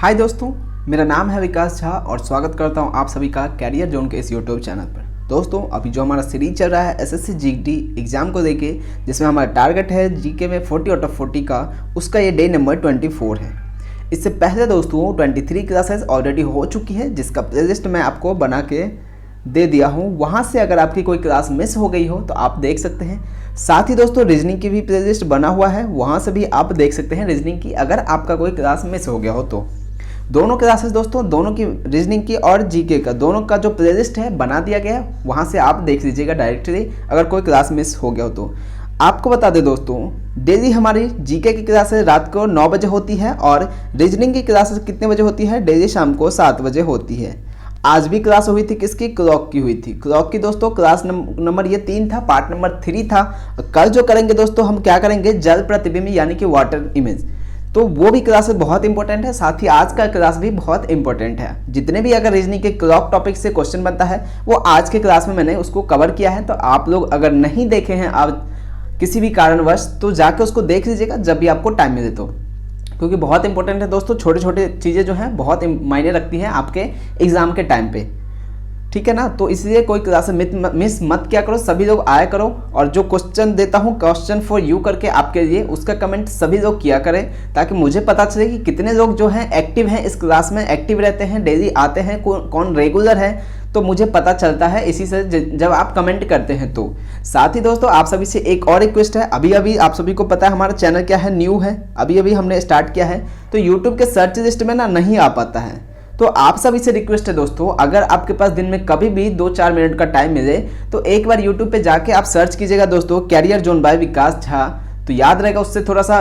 हाय दोस्तों, मेरा नाम है विकास झा और स्वागत करता हूं आप सभी का कैरियर जोन के इस यूट्यूब चैनल पर। दोस्तों, अभी जो हमारा सीरीज चल रहा है एसएससी जीडी एग्जाम को लेके, जिसमें हमारा टारगेट है जीके में 40 आउट ऑफ 40 का, उसका ये डे नंबर 24 है। इससे पहले दोस्तों 23 क्लासेस ऑलरेडी हो चुकी है, जिसका प्लेलिस्ट मैं आपको बना के दे दिया हूँ। वहाँ से अगर आपकी कोई क्लास मिस हो गई हो तो आप देख सकते हैं। साथ ही दोस्तों रीजनिंग की भी प्लेलिस्ट बना हुआ है, वहाँ से भी आप देख सकते हैं रीजनिंग की, अगर आपका कोई क्लास मिस हो गया हो तो। दोनों क्लासेस दोस्तों, दोनों की रीजनिंग की और जीके का, दोनों का जो प्लेलिस्ट है बना दिया गया है, वहाँ से आप देख लीजिएगा डायरेक्टली अगर कोई क्लास मिस हो गया हो तो। आपको बता दें दोस्तों, डेली हमारी जीके की क्लासेस रात को 9 बजे होती है और रीजनिंग की क्लासेस कितने बजे होती है? डेली शाम को 7 बजे होती है। आज भी क्लास हुई थी किसकी? क्लॉक की हुई थी। क्लॉक की दोस्तों क्लास नंबर ये 3 था, पार्ट नंबर 3 था। कल जो करेंगे दोस्तों, हम क्या करेंगे? जल प्रतिबिंब यानी कि वाटर इमेज, तो वो भी क्लासेस बहुत इंपॉर्टेंट है। साथ ही आज का क्लास भी बहुत इंपॉर्टेंट है। जितने भी अगर रीजनिंग के क्लॉक टॉपिक से क्वेश्चन बनता है वो आज के क्लास में मैंने उसको कवर किया है। तो आप लोग अगर नहीं देखे हैं आप किसी भी कारणवश, तो जाके उसको देख लीजिएगा जब भी आपको टाइम मिले तो, क्योंकि बहुत इंपॉर्टेंट है दोस्तों। छोटे छोटे चीज़ें जो हैं बहुत मायने रखती हैं आपके एग्जाम के टाइम पे, ठीक है ना। तो इसलिए कोई क्लास मिस मत क्या करो, सभी लोग आया करो। और जो क्वेश्चन देता हूँ क्वेश्चन फॉर यू करके आपके लिए, उसका कमेंट सभी लोग किया करें, ताकि मुझे पता चले कि कितने लोग जो हैं एक्टिव हैं इस क्लास में, एक्टिव रहते हैं, डेली आते हैं, कौन रेगुलर है, तो मुझे पता चलता है इसी से जब आप कमेंट करते हैं तो। साथ ही दोस्तों आप सभी से एक और रिक्वेस्ट है, अभी आप सभी को पता है हमारा चैनल क्या है, न्यू है, अभी हमने स्टार्ट किया है, तो यूट्यूब के सर्च लिस्ट में ना नहीं आ पाता है। तो आप सभी से रिक्वेस्ट है दोस्तों, अगर आपके पास दिन में कभी भी 2-4 मिनट का टाइम मिले तो एक बार यूट्यूब पे जाके आप सर्च कीजिएगा दोस्तों, कैरियर जोन बाय विकास झा, तो याद रहेगा, उससे थोड़ा सा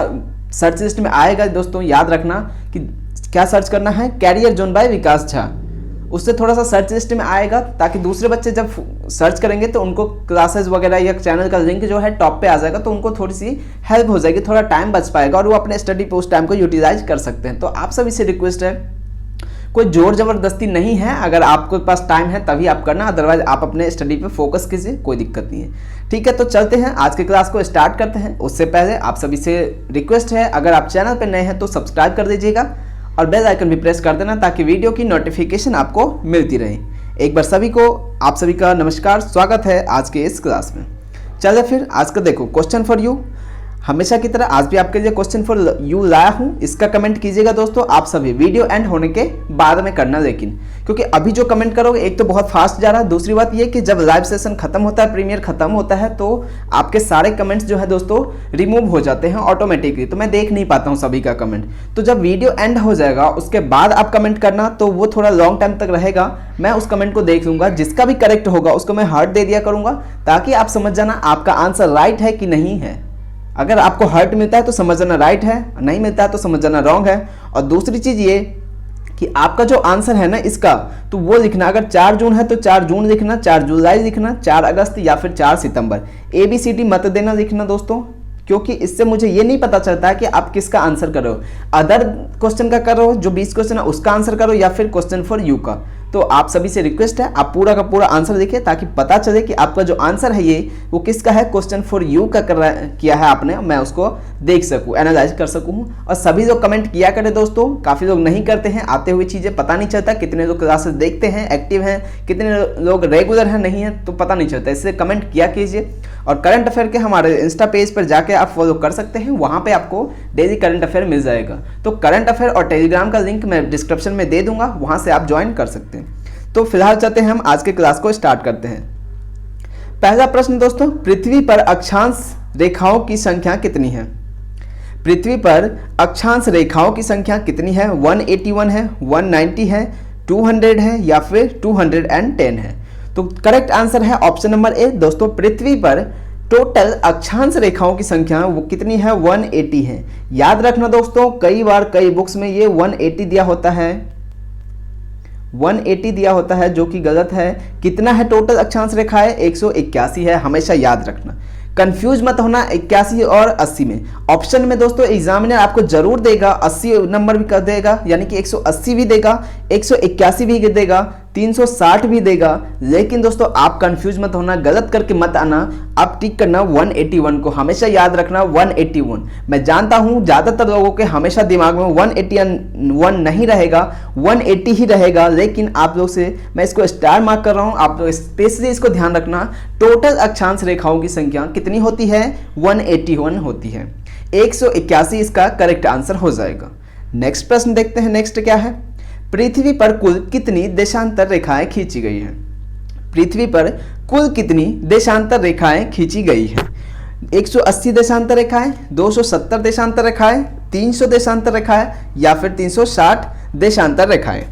सर्च लिस्ट में आएगा दोस्तों। याद रखना कि क्या सर्च करना है, कैरियर जोन बाय विकास झा, उससे थोड़ा सा सर्च लिस्ट में आएगा, ताकि दूसरे बच्चे जब सर्च करेंगे तो उनको क्लासेस वगैरह या चैनल का लिंक जो है टॉप पे आ जाएगा, तो उनको थोड़ी सी हेल्प हो जाएगी, थोड़ा टाइम बच पाएगा और वो अपने स्टडी पे उस टाइम को यूटिलाइज कर सकते हैं। तो आप सभी से रिक्वेस्ट है, कोई जोर जबरदस्ती नहीं है, अगर आपके पास टाइम है तभी आप करना, अदरवाइज आप अपने स्टडी पे फोकस कीजिए, कोई दिक्कत नहीं है। ठीक है, तो चलते हैं आज के क्लास को स्टार्ट करते हैं। उससे पहले आप सभी से रिक्वेस्ट है, अगर आप चैनल पे नए हैं तो सब्सक्राइब कर दीजिएगा और बेल आइकन भी प्रेस कर देना, ताकि वीडियो की नोटिफिकेशन आपको मिलती रहे। एक बार सभी को, आप सभी का नमस्कार, स्वागत है आज के इस क्लास में। चलिए फिर आज का देखो क्वेश्चन फॉर यू। हमेशा की तरह आज भी आपके लिए क्वेश्चन फॉर यू लाया हूं, इसका कमेंट कीजिएगा दोस्तों आप सभी, वीडियो एंड होने के बाद में करना, लेकिन क्योंकि अभी जो कमेंट करोगे एक तो बहुत फास्ट जा रहा है, दूसरी बात ये कि जब लाइव सेशन खत्म होता है, प्रीमियर खत्म होता है, तो आपके सारे कमेंट्स जो है दोस्तों रिमूव हो जाते हैं ऑटोमेटिकली, तो मैं देख नहीं पाता हूँ सभी का कमेंट। तो जब वीडियो एंड हो जाएगा उसके बाद आप कमेंट करना, तो वो थोड़ा लॉन्ग टाइम तक रहेगा, मैं उस कमेंट को देख लूंगा, जिसका भी करेक्ट होगा उसको मैं हार्ट दे दिया करूंगा, ताकि आप समझ जाना आपका आंसर राइट है कि नहीं है। अगर आपको हर्ट मिलता है तो समझ जाना राइट है, नहीं मिलता है तो समझ जाना रॉन्ग है। और दूसरी चीज ये कि आपका जो आंसर है ना इसका, तो वो लिखना, अगर 4 जून है तो 4 जून लिखना, 4 जुलाई लिखना, 4 अगस्त या फिर 4 सितंबर। ABCD मत देना लिखना दोस्तों, क्योंकि इससे मुझे ये नहीं पता चलता है कि आप किसका आंसर कर रहे हो। अदर क्वेश्चन का कर रहे हो, जो 20 क्वेश्चन है उसका आंसर करो, या फिर क्वेश्चन फॉर यू का। तो आप सभी से रिक्वेस्ट है, आप पूरा का पूरा आंसर लिखिए, ताकि पता चले कि आपका जो आंसर है ये वो किसका है, क्वेश्चन फॉर यू का किया है आपने, मैं उसको देख सकूं, एनालाइज कर सकूं। और सभी लोग कमेंट किया करें दोस्तों, काफ़ी लोग नहीं करते हैं, आते हुए चीज़ें पता नहीं चलता, कितने लोग क्लासेस देखते हैं, एक्टिव हैं, कितने लोग रेगुलर हैं, नहीं है, तो पता नहीं चलता। इससे कमेंट किया कीजिए। और करंट अफेयर के हमारे इंस्टा पेज पर जाके आप फॉलो कर सकते हैं, वहाँ पे आपको डेली करंट अफेयर मिल जाएगा। तो करंट अफेयर और टेलीग्राम का लिंक मैं डिस्क्रिप्शन में दे दूंगा, वहाँ से आप ज्वाइन कर सकते हैं। तो फिलहाल चलते हैं हम आज के क्लास को स्टार्ट करते हैं। पहला प्रश्न दोस्तों, पृथ्वी पर अक्षांश रेखाओं की संख्या कितनी है? पृथ्वी पर अक्षांश रेखाओं की संख्या कितनी है? 181 है, 190 है, 200 है, या फिर 210 है? तो करेक्ट आंसर है ऑप्शन नंबर ए दोस्तों। पृथ्वी पर टोटल अक्षांश रेखाओं की संख्या वो कितनी है? 180 है। याद रखना दोस्तों, कई बार कई बुक्स में ये 180 दिया होता है, 180 दिया होता है, जो कि गलत है। कितना है टोटल अक्षांश रेखाएं? 181 है, हमेशा याद रखना, कंफ्यूज मत होना 81 और 80 में। ऑप्शन में दोस्तों एग्जामिनर आपको जरूर देगा 80 नंबर भी कर देगा, यानी कि 180 भी देगा, 181 भी देगा, 360 भी देगा, लेकिन दोस्तों आप कंफ्यूज मत होना, गलत करके मत आना, आप टिक करना 181 को, हमेशा याद रखना 181। मैं जानता हूं ज़्यादातर लोगों के हमेशा दिमाग में 181 नहीं रहेगा, 180 ही रहेगा, लेकिन आप लोग से मैं इसको स्टार मार्क कर रहा हूं, आप लोग स्पेशली इसको ध्यान रखना। टोटल अक्षांश रेखाओं की संख्या कितनी होती है? 181 होती है। 181 इसका करेक्ट आंसर हो जाएगा। नेक्स्ट प्रश्न देखते हैं, नेक्स्ट क्या है? पृथ्वी पर कुल कितनी देशांतर रेखाएं खींची गई हैं? पृथ्वी पर कुल कितनी देशांतर रेखाएं खींची गई हैं? 180 देशांतर रेखाएं, 270 देशांतर रेखाएं, 300 देशांतर रेखाएं या फिर 360 देशांतर रेखाएं?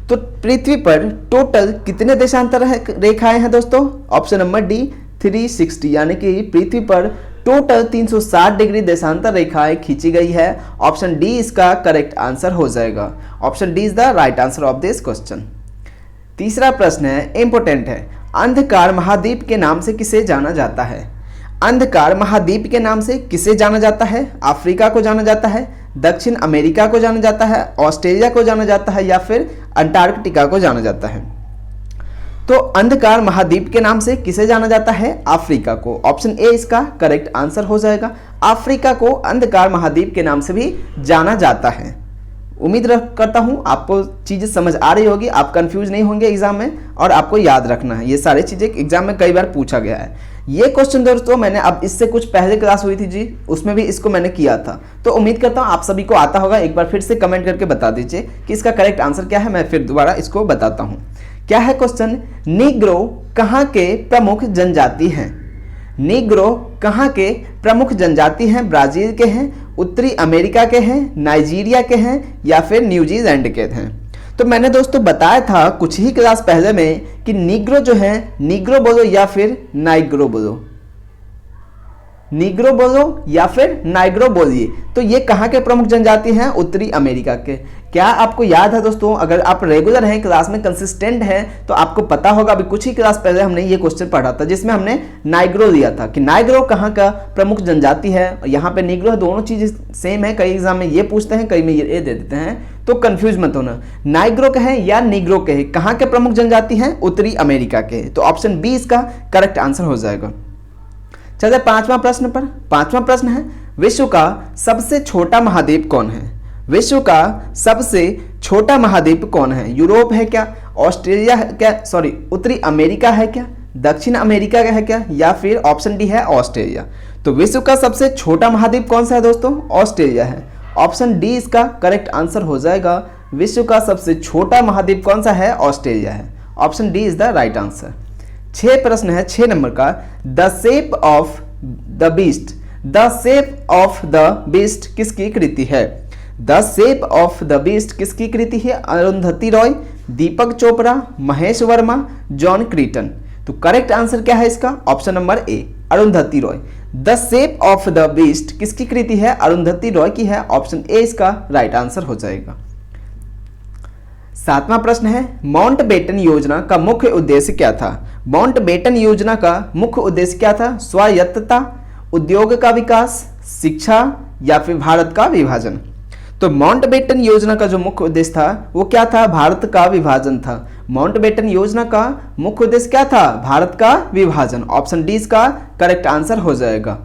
तो पृथ्वी पर टोटल कितने देशांतर रेखाएं हैं दोस्तों? ऑप्शन नंबर डी 360, यानी कि पृथ्वी पर टोटल 360 डिग्री देशांतर रेखाएं खींची गई है। ऑप्शन डी इसका करेक्ट आंसर हो जाएगा। Option D is the right answer of this question. तीसरा प्रश्न है, इंपॉर्टेंट है, अंधकार महाद्वीप के नाम से किसे जाना जाता है? अंधकार महाद्वीप के नाम से किसे जाना जाता है? अफ्रीका को जाना जाता है, दक्षिण अमेरिका को जाना जाता है, ऑस्ट्रेलिया को जाना जाता है या फिर अंटार्कटिका को जाना जाता है? तो अंधकार महाद्वीप के नाम से किसे जाना जाता है? अफ्रीका को। ऑप्शन ए इसका करेक्ट आंसर हो जाएगा। अफ्रीका को अंधकार महाद्वीप के नाम से भी जाना जाता है। उम्मीद करता हूं आपको चीज़ें समझ आ रही होगी, आप कंफ्यूज नहीं होंगे एग्जाम में, और आपको याद रखना है, ये सारी चीज़ें एग्जाम में कई बार पूछा गया है। ये क्वेश्चन दोस्तों मैंने अब इससे कुछ पहले क्लास हुई थी जी, उसमें भी इसको मैंने किया था, तो उम्मीद करता हूँ आप सभी को आता होगा। एक बार फिर से कमेंट करके बता दीजिए कि इसका करेक्ट आंसर क्या है, मैं फिर दोबारा इसको बताता हूँ। क्या है क्वेश्चन? नीग्रो कहाँ के प्रमुख जनजाति हैं? नीग्रो कहाँ के प्रमुख जनजाति हैं? ब्राजील के हैं, उत्तरी अमेरिका के हैं, नाइजीरिया के हैं या फिर न्यूजीलैंड के हैं? तो मैंने दोस्तों बताया था कुछ ही क्लास पहले में कि नीग्रो जो है, नीग्रो बोलो या फिर नाइग्रो बोलो, नीग्रो बोलो या फिर नाइग्रो बोलिए। तो ये कहाँ के प्रमुख जनजाति हैं? उत्तरी अमेरिका के। क्या आपको याद है दोस्तों? अगर आप रेगुलर हैं, क्लास में कंसिस्टेंट हैं, तो आपको पता होगा, अभी कुछ ही क्लास पहले हमने ये क्वेश्चन पढ़ा था जिसमें हमने नाइग्रो लिया था कि नाइग्रो कहाँ का प्रमुख जनजाति है। यहाँ पे नीग्रो है, दोनों चीज़ सेम है, कई एग्जाम में ये पूछते हैं, कई में ये दे देते हैं, तो कंफ्यूज मत होना। नाइग्रो के हैं या नीग्रो के हैं, कहाँ के प्रमुख जनजाति हैं? उत्तरी अमेरिका के। तो ऑप्शन बी इसका करेक्ट आंसर हो जाएगा। चलिए पांचवा प्रश्न पर। पांचवा प्रश्न है, विश्व का सबसे छोटा महाद्वीप कौन है? विश्व का सबसे छोटा महाद्वीप कौन है? यूरोप है क्या? ऑस्ट्रेलिया है क्या? सॉरी, उत्तरी अमेरिका है क्या? दक्षिण अमेरिका है क्या? या फिर ऑप्शन डी है ऑस्ट्रेलिया? तो विश्व का सबसे छोटा महाद्वीप कौन सा है दोस्तों? ऑस्ट्रेलिया है। ऑप्शन डी इसका करेक्ट आंसर हो जाएगा। विश्व का सबसे छोटा महाद्वीप कौन सा है? ऑस्ट्रेलिया है। Option D is the right answer. 6 प्रश्न है, 6 नंबर का, the shape of the beast. The shape of the beast किसकी कृति है? The shape of the beast किसकी कृति है? अरुंधति रॉय, दीपक चोपड़ा, महेश वर्मा, जॉन क्रीटन। तो करेक्ट आंसर क्या है इसका? Option number A, Arundhati Roy. The shape of the beast किसकी कृति है? अरुंधति रॉय की है। ऑप्शन ए इसका राइट आंसर हो जाएगा। 7वां प्रश्न है, माउंटबेटन योजना का मुख्य उद्देश्य क्या था? माउंटबेटन योजना का मुख्य उद्देश्य क्या था? स्वायत्तता, उद्योग का विकास, शिक्षा या फिर भारत का विभाजन? तो माउंटबेटन योजना का जो मुख्य उद्देश्य था वो क्या था? भारत का विभाजन था। माउंटबेटन योजना का मुख्य उद्देश्य क्या था? भारत का विभाजन। ऑप्शन डी इसका करेक्ट आंसर हो जाएगा।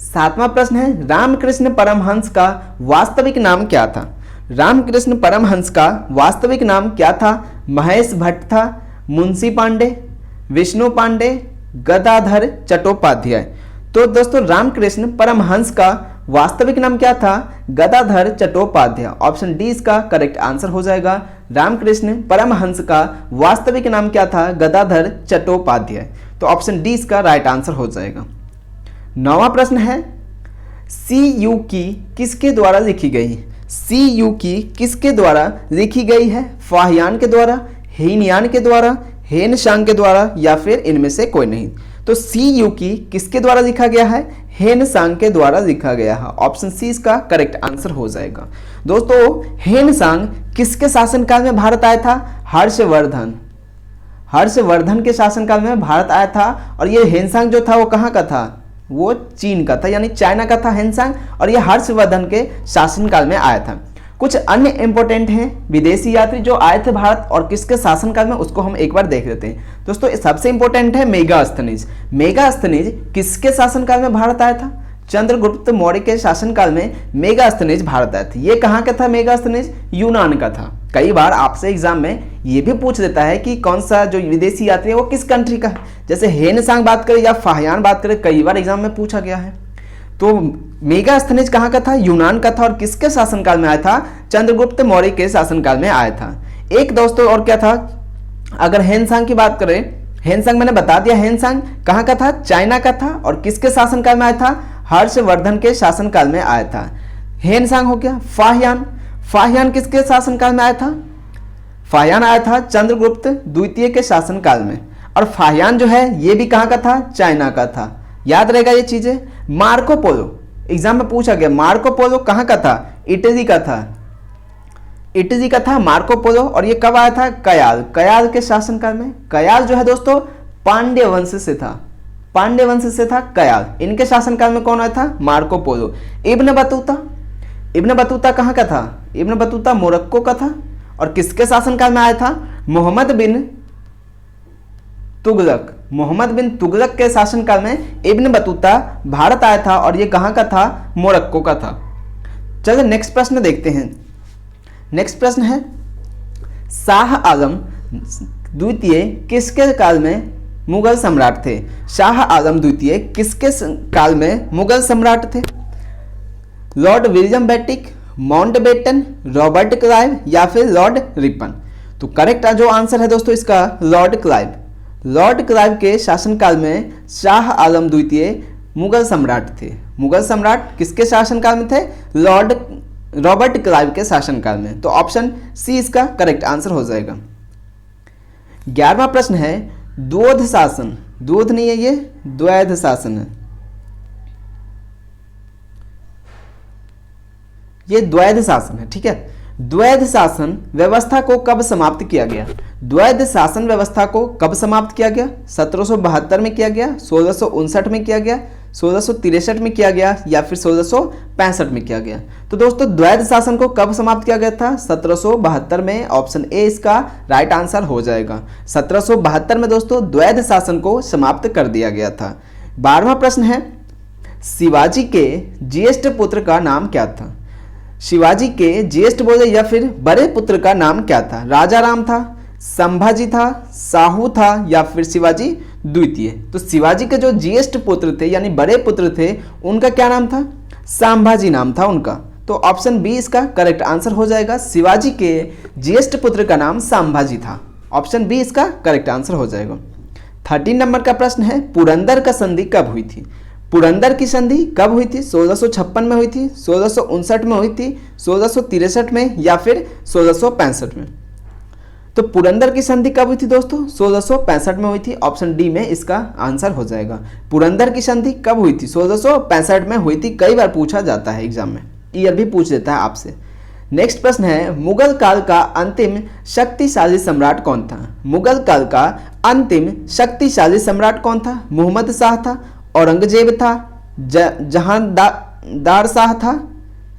7वां प्रश्न है, रामकृष्ण परमहंस का वास्तविक नाम क्या था? रामकृष्ण परमहंस का वास्तविक नाम क्या था? महेश भट्ट था, मुंशी पांडे, विष्णु पांडे, गदाधर चट्टोपाध्याय। तो दोस्तों रामकृष्ण परमहंस का वास्तविक नाम क्या था? गदाधर चट्टोपाध्याय। ऑप्शन डी इसका करेक्ट आंसर हो जाएगा। रामकृष्ण परमहंस का वास्तविक नाम क्या था? गदाधर चट्टोपाध्याय। तो ऑप्शन डी इसका राइट आंसर हो जाएगा। 9वां प्रश्न है, CU की किसके द्वारा लिखी गई? CU की किसके द्वारा लिखी गई है? फाहियान के द्वारा, हीनयान के द्वारा, हेनसांग के द्वारा या फिर इनमें से कोई नहीं? तो CU की किसके द्वारा लिखा गया है? हेनसांग के द्वारा लिखा गया है। ऑप्शन सी इसका करेक्ट आंसर हो जाएगा। दोस्तों हेनसांग किसके शासनकाल में भारत आया था? हर्षवर्धन। हर्षवर्धन के शासनकाल में भारत आया था। और ये हेनसांग जो था वो कहाँ का था? वो चीन का था, यानी चाइना का था हेनसांग। और ये हर्षवर्धन के शासनकाल में आया था। कुछ अन्य इंपॉर्टेंट हैं विदेशी यात्री जो आए थे भारत और किसके शासनकाल में, उसको हम एक बार देख लेते हैं। दोस्तों सबसे इंपॉर्टेंट है मेगास्थनीज। मेगास्थनीज किसके शासनकाल में भारत आया था? चंद्रगुप्त मौर्य के शासनकाल में मेगास्थनीज भारत आया था। ये कहाँ का था मेगास्थनीज? यूनान का था। कई बार आपसे एग्जाम में ये भी पूछ देता है कि कौन सा जो विदेशी यात्री है वो किस कंट्री का है। जैसे हेनसांग बात करें या फाहियान बात करें, कई बार एग्जाम में पूछा गया है। तो मेगास्थनीज कहाँ का था? यूनान का था। और किसके शासनकाल में आया था? चंद्रगुप्त मौर्य के शासनकाल में आया था। एक दोस्तों और क्या था, अगर हेनसांग की बात करें, हेनसांग मैंने बता दिया, हेनसांग कहाँ का था? चाइना का था। और किसके शासनकाल में आया था? हर्षवर्धन के शासनकाल में आया था। हेनसांग हो गया। फाहियान, फाहियान किसके शासनकाल में आया था? फाहियान आया था चंद्रगुप्त द्वितीय के शासनकाल में। और फाहियान जो है ये भी कहाँ का था? चाइना का था। याद रहेगा ये चीजें। मार्को पोलो एग्जाम में पूछा गया, मार्को पोलो कहाँ का था? इटली का था। इटली का था मार्को पोलो। और ये कब आया था? कयाल, कयाल के शासनकाल में। कयाल जो है दोस्तों पांड्य वंश से था, पांड्य वंश से था कयाल। इनके शासनकाल में कौन आया था? Marco Polo. Ibn Battuta, Ibn Battuta कहाँ का था? इब्न बतूता मोरक्को का था। और किसके शासनकाल में आया था? मोहम्मद बिन तुगलक, मोहम्मद बिन तुगलक के शासनकाल में इब्न बतूता भारत आया था। और ये कहाँ का था? मोरक्को का था। चलिए नेक्स्ट प्रश्न देखते हैं। नेक्स्ट प्रश्न है, शाह आलम द्वितीय किसके काल में मुगल सम्राट थे? शाह आलम द्वितीय किसके काल में मुगल सम्राट थे? Lord William Bentinck, Mountbatten, Robert Clive या फिर लॉर्ड रिपन? तो करेक्ट जो आंसर है दोस्तों इसका लॉर्ड क्लाइव। लॉर्ड क्लाइव के शासनकाल में शाह आलम द्वितीय मुगल सम्राट थे। मुगल सम्राट किसके शासनकाल में थे? लॉर्ड रॉबर्ट क्लाइव के शासनकाल में। तो ऑप्शन सी इसका करेक्ट आंसर हो जाएगा। 11वां प्रश्न है, द्वैध शासन, द्वैध नहीं है ये, द्वैध शासन है, ये द्वैध शासन है, ठीक है। द्वैध शासन व्यवस्था को कब समाप्त किया गया? द्वैध शासन व्यवस्था को कब समाप्त किया गया? 1772 में किया गया, 1659 में किया गया, 1663 में किया गया या फिर 1665 में किया गया? तो दोस्तों द्वैध शासन को कब समाप्त किया गया था? 1772 में। ऑप्शन ए इसका राइट आंसर हो जाएगा। 1772 में दोस्तों द्वैध शासन को समाप्त कर दिया गया था। 12वां प्रश्न है, शिवाजी के ज्येष्ठ पुत्र का नाम क्या था? शिवाजी के ज्येष्ठ बोले या फिर बड़े पुत्र का नाम क्या था? राजा राम था, संभाजी था, साहू था या फिर शिवाजी द्वितीय? तो शिवाजी के जो ज्येष्ठ पुत्र थे यानी बड़े पुत्र थे उनका क्या नाम था? संभाजी नाम था उनका। तो ऑप्शन बी इसका करेक्ट आंसर हो जाएगा। शिवाजी के ज्येष्ठ पुत्र का नाम संभाजी था। ऑप्शन बी इसका करेक्ट आंसर हो जाएगा। 13 नंबर का प्रश्न है, पुरंदर का संधि कब हुई थी? पुरंदर की संधि कब हुई थी? 1656 में हुई थी, 1659 में हुई थी, 1663 में या फिर 1665 में? तो पुरंदर की संधि कब हुई थी दोस्तों? 1665 में हुई थी। ऑप्शन डी में इसका आंसर हो जाएगा। पुरंदर की संधि कब हुई थी? 1665 में हुई थी। कई बार पूछा जाता है एग्जाम में, ईयर भी पूछ देता है आपसे। नेक्स्ट प्रश्न है, मुगल काल का अंतिम शक्तिशाली सम्राट कौन था? मुगल काल का अंतिम शक्तिशाली सम्राट कौन था? मुहम्मद शाह था, औरंगजेब था, जहांदार शाह था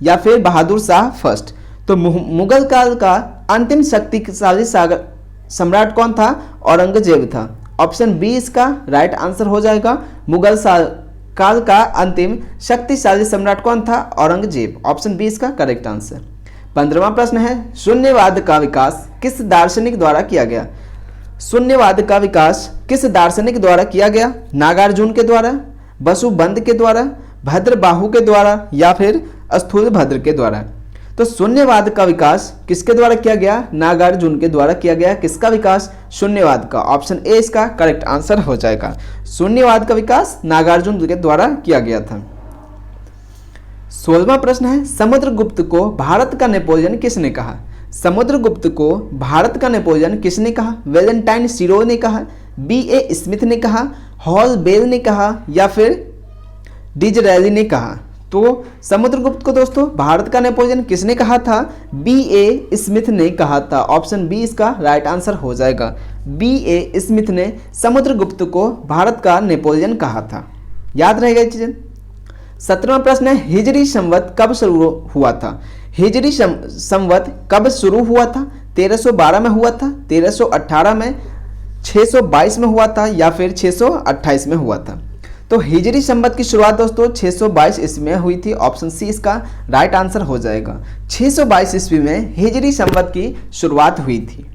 या फिर बहादुर शाह फर्स्ट? तो मुगल काल का अंतिम शक्तिशाली सम्राट कौन था? औरंगजेब था। ऑप्शन बी इसका राइट आंसर हो जाएगा। मुगल काल का अंतिम शक्तिशाली सम्राट कौन था? औरंगजेब। ऑप्शन बी इसका करेक्ट आंसर। 15वां प्रश्न है, शून्यवाद का विकास किस दार्शनिक द्वारा किया गया? शून्यवाद का विकास किस दार्शनिक द्वारा किया गया? नागार्जुन के द्वारा, वसुबंध के द्वारा, भद्रबाहु के द्वारा या फिर स्थूलभद्र के द्वारा? तो शून्यवाद का विकास किसके द्वारा किया गया? नागार्जुन के द्वारा किया गया। किसका विकास? शून्यवाद का। ऑप्शन ए इसका करेक्ट आंसर हो जाएगा। शून्यवाद का विकास नागार्जुन के द्वारा किया गया था। 16वां प्रश्न है, समुद्रगुप्त को भारत का नेपोलियन किसने कहा? समुद्रगुप्त को भारत का नेपोलियन किसने कहा? वैलेंटाइन सिरो ने कहा, B.A. स्मिथ ने कहा, हॉल बेल ने कहा या फिर डिजरेली ने कहा? तो समुद्रगुप्त को दोस्तों भारत का नेपोलियन किसने कहा था? B.A. स्मिथ ने कहा था। ऑप्शन बी इसका राइट आंसर हो जाएगा। B.A. स्मिथ ने समुद्रगुप्त को भारत का नेपोलियन कहा था। याद रहेगा चीजें। 17वां प्रश्न है, हिजरी संवत कब शुरू हुआ था? हिजरी संवत कब शुरू हुआ था? 1312 में हुआ था, 1318 में, 622 में हुआ था या फिर 628 में हुआ था? तो हिजरी संवत की शुरुआत दोस्तों 622 ईस्वी में हुई थी। ऑप्शन सी इसका राइट आंसर हो जाएगा। 622 ईस्वी में हिजरी संवत की शुरुआत हुई थी।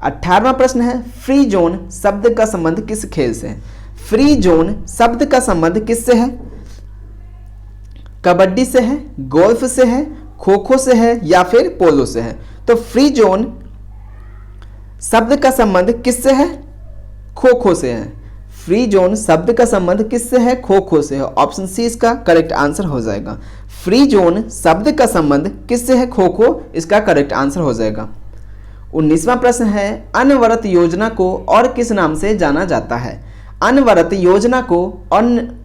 18वां प्रश्न है, फ्री जोन शब्द का संबंध किस खेल से है? फ्री जोन शब्द का संबंध किससे है? कबड्डी से है, गोल्फ से है, खो खो से है या फिर पोलो से है? तो फ्री जोन शब्द का संबंध किससे है? खो खो से है। फ्री जोन शब्द का संबंध किससे है? खो खो से है। ऑप्शन सी इसका करेक्ट आंसर हो जाएगा। फ्री जोन शब्द का संबंध किससे है? खो खो, इसका करेक्ट आंसर हो जाएगा। 19वां प्रश्न है, अनवरत योजना को और किस नाम से जाना जाता है? अनवरत योजना को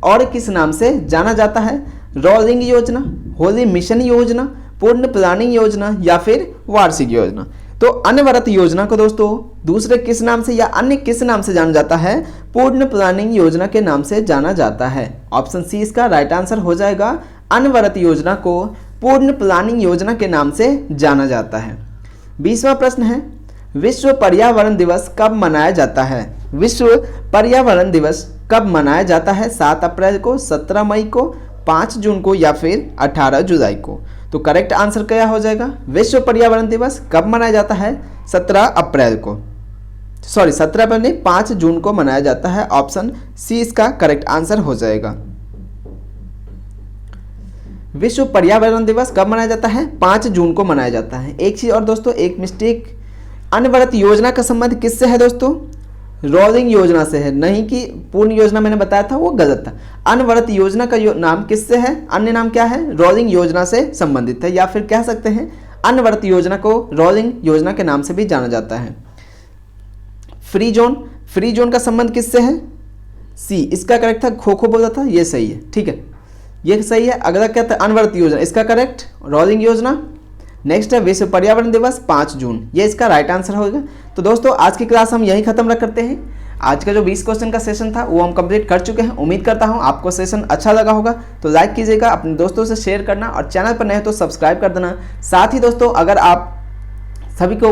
और किस नाम से जाना जाता है? रोलिंग योजना, होली मिशन योजना, पूर्ण प्लानिंग योजना या फिर वार्षिक योजना? तो अनवरत योजना को दोस्तों दूसरे किस नाम से या अन्य किस नाम से जाना जाता है? पूर्ण प्लानिंग योजना के नाम से जाना जाता है। ऑप्शन सी इसका राइट आंसर हो जाएगा। अनवरत योजना को पूर्ण प्लानिंग योजना के नाम से जाना जाता है। 20वां प्रश्न है, विश्व पर्यावरण दिवस कब मनाया जाता है? विश्व पर्यावरण दिवस कब मनाया जाता है? 7 अप्रैल को, 17 मई को, 5 जून को या फिर 18 जुलाई को? तो करेक्ट आंसर क्या हो जाएगा? विश्व पर्यावरण दिवस कब मनाया जाता है? 17 अप्रैल को, 17 अप्रैल नहीं, 5 जून को मनाया जाता है। ऑप्शन सी इसका करेक्ट आंसर हो जाएगा। विश्व पर्यावरण दिवस कब मनाया जाता है? 5 जून को मनाया जाता है। एक चीज और दोस्तों, एक मिस्टेक, अनवरत योजना का संबंध किससे है दोस्तों? रोलिंग योजना से है, नहीं कि पूर्ण योजना मैंने बताया था वो गलत था। अनवरत योजना का नाम किससे है? अन्य नाम क्या है? रोलिंग योजना से संबंधित है, या फिर कह सकते हैं अनवरत योजना को रोलिंग योजना के नाम से भी जाना जाता है। फ्री जोन का संबंध किससे है? सी इसका करेक्ट था, खो खो बोला था, ये सही है, ठीक है, ये सही है। अगला क्या था? अनवरत योजना, इसका करेक्ट रोलिंग योजना। नेक्स्ट है विश्व पर्यावरण दिवस 5 जून, ये इसका राइट आंसर होगा। तो दोस्तों आज की क्लास हम यहीं खत्म करते हैं। आज का जो 20 क्वेश्चन का सेशन था वो हम कंप्लीट कर चुके हैं। उम्मीद करता हूं आपको सेशन अच्छा लगा होगा, तो लाइक कीजिएगा, अपने दोस्तों से शेयर करना और चैनल पर नए हो तो सब्सक्राइब कर देना। साथ ही दोस्तों अगर आप सभी को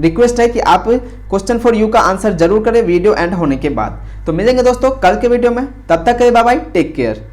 रिक्वेस्ट है कि आप क्वेश्चन फॉर यू का आंसर जरूर करें वीडियो एंड होने के बाद। तो मिलेंगे दोस्तों कल के वीडियो में, तब तक के लिए बाय बाय, टेक केयर।